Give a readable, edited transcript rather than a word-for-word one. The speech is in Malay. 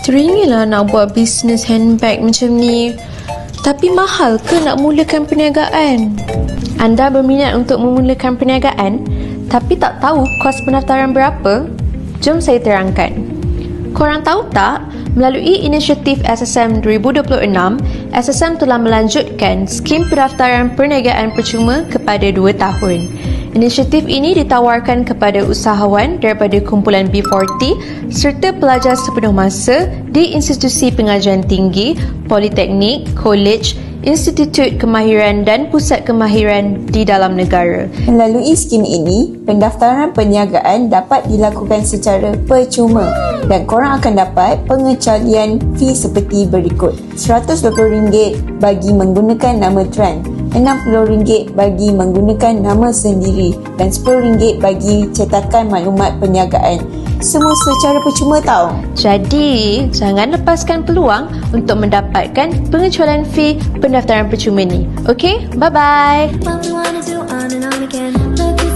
Teringinlah nak buat bisnes handbag macam ni. Tapi mahal ke nak mulakan perniagaan? Anda berminat untuk memulakan perniagaan tapi tak tahu kos pendaftaran berapa? Jom saya terangkan. Korang tahu tak, melalui inisiatif SSM 2026, SSM telah melanjutkan skim pendaftaran perniagaan percuma kepada 2 tahun. Inisiatif ini ditawarkan kepada usahawan daripada kumpulan B40 serta pelajar sepenuh masa di institusi pengajian tinggi, politeknik, kolej, institut kemahiran dan pusat kemahiran di dalam negara. Melalui skim ini, pendaftaran perniagaan dapat dilakukan secara percuma dan korang akan dapat pengecalian fee seperti berikut. RM120 bagi menggunakan nama Tran, RM60 bagi menggunakan nama sendiri dan RM10 bagi cetakan maklumat perniagaan. Semua secara percuma tau. Jadi, jangan lepaskan peluang untuk mendapatkan pengecualian fee pendaftaran percuma ni. Okey, bye-bye. What we wanna do on and on again. Look